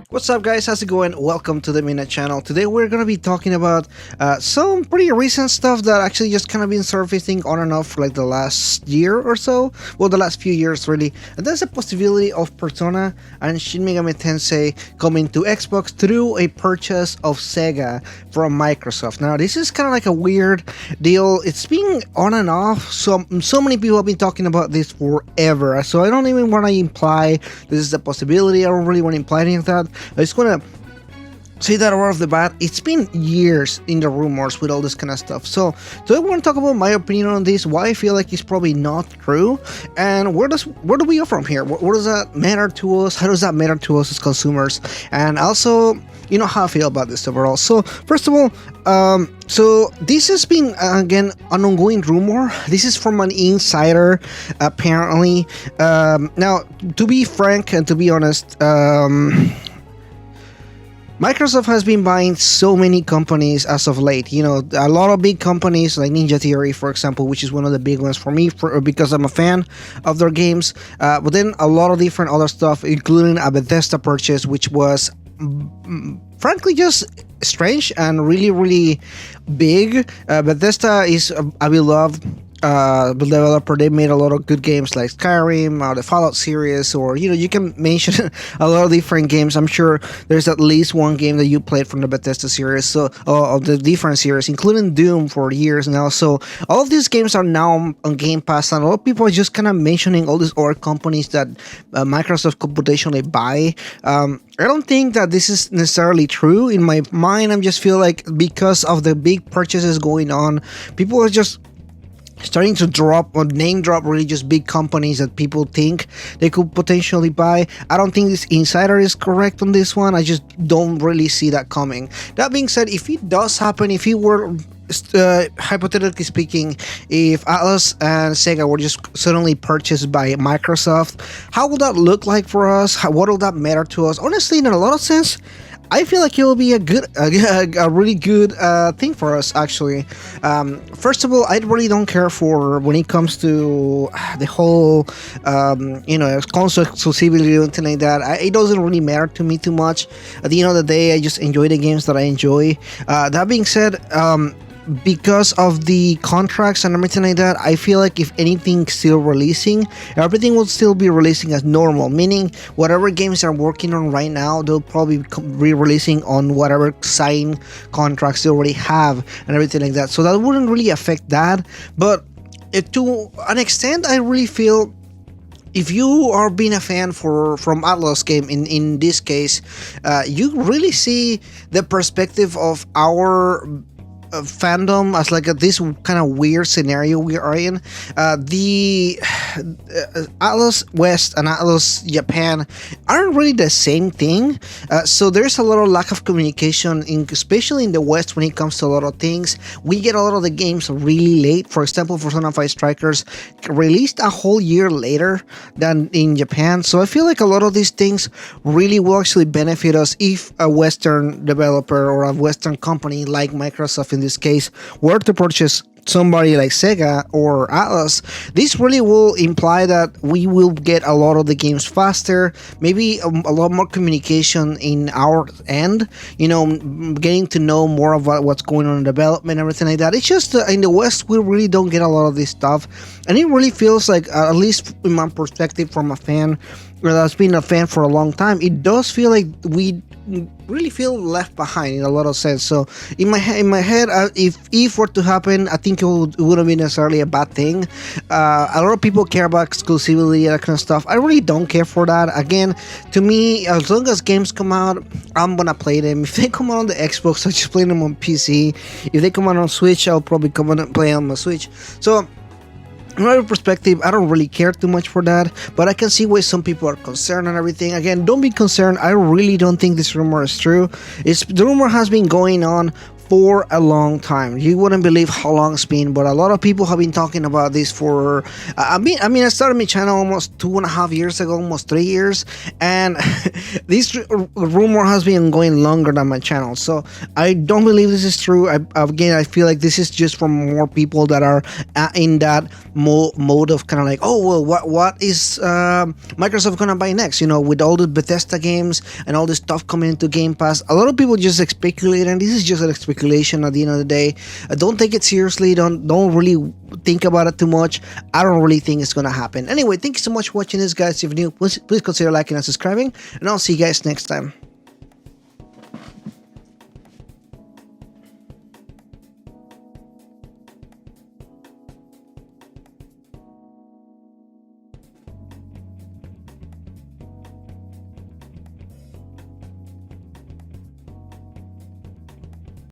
What's up, guys? How's it going? Welcome to the Mina channel. Today we're going to be talking about some pretty recent stuff that actually just kind of been surfacing on and off for like the last year or so. Well, the last few years really. And there's a possibility of Persona and Shin Megami Tensei coming to Xbox through a purchase of Sega from Microsoft. Now, this is kind of like a weird deal. It's been on and off. So many people have been talking about this forever. So I don't even want to imply this is a possibility. I don't really want to imply any of that. I just want to say that right off the bat, it's been years in the rumors with all this kind of stuff. So I want to talk about my opinion on this, why I feel like it's probably not true, and where do we go from here? What does that matter to us? How does that matter to us as consumers? And also, you know, how I feel about this overall. So first of all, so this has been again an ongoing rumor. This is from an insider, apparently. Now, to be frank and to be honest, Microsoft has been buying so many companies as of late. You know, a lot of big companies like Ninja Theory, for example, which is one of the big ones for me because I'm a fan of their games. But then a lot of different other stuff, including a Bethesda purchase, which was frankly just strange and really, really big. Bethesda is a beloved developer. They made a lot of good games like Skyrim or the Fallout series, or you know, you can mention a lot of different games. I'm sure there's at least one game that you played from the Bethesda series, so of the different series, including Doom for years now. So all of these games are now on Game Pass, and a lot of people are just kind of mentioning all these other companies that Microsoft could potentially buy. I don't think that this is necessarily true. In my mind, I just feel like because of the big purchases going on, people are just starting to drop or name drop really just big companies that people think they could potentially buy. I don't think this insider is correct on this one. I just don't really see that coming. That being said, if it does happen, if it were hypothetically speaking, if Atlus and Sega were just suddenly purchased by Microsoft, how would that look like for us? What will that matter to us? Honestly, in a lot of sense, I feel like it will be a really good thing for us, actually. First of all, I really don't care for when it comes to the whole, you know, console exclusivity or anything like that. It doesn't really matter to me too much. At the end of the day, I just enjoy the games that I enjoy. That being said, because of the contracts and everything like that, I feel like if anything's still releasing, everything will still be releasing as normal, meaning whatever games they're working on right now, they'll probably be releasing on whatever signed contracts they already have and everything like that. So that wouldn't really affect that, but to an extent, I really feel if you are being a fan from Atlus game in this case, you really see the perspective of our fandom as like this kind of weird scenario we are in. The Atlus West and Atlus Japan aren't really the same thing, so there's a lot of lack of communication, especially in the West when it comes to a lot of things. We get a lot of the games really late. For example, Persona 5 Strikers released a whole year later than in Japan, so I feel like a lot of these things really will actually benefit us if a Western developer or a Western company like Microsoft in this case were to purchase somebody like Sega or Atlus. This really will imply that we will get a lot of the games faster, maybe a lot more communication in our end, you know, getting to know more about what's going on in development, everything like that. It's just in the West, we really don't get a lot of this stuff, and it really feels like, at least in my perspective from a fan that's been a fan for a long time, it does feel like we really feel left behind in a lot of sense. So in my head, if were to happen, I think it wouldn't be necessarily a bad thing. A lot of people care about exclusivity and that kind of stuff. I really don't care for that. Again, to me, as long as games come out, I'm gonna play them. If they come out on the Xbox, I just play them on PC. If they come out on Switch, I'll probably come out and play on my Switch. So in my perspective, I don't really care too much for that, but I can see why some people are concerned and everything. Again, don't be concerned. I really don't think this rumor is true. The rumor has been going on for a long time. You wouldn't believe how long it's been, but a lot of people have been talking about this for. I started my channel almost 2.5 years ago, almost 3 years, and this rumor has been going longer than my channel. So I don't believe this is true. Again, I feel like this is just for more people that are in that mode of kind of like, oh well, what is Microsoft gonna buy next? With all the Bethesda games and all this stuff coming into Game Pass, a lot of people just speculate, and this is just a speculation at the end of the day. Don't take it seriously. Don't really think about it too much. I don't really think it's gonna happen. Anyway, thank you so much for watching this, guys. If you're new, please consider liking and subscribing, and I'll see you guys next time.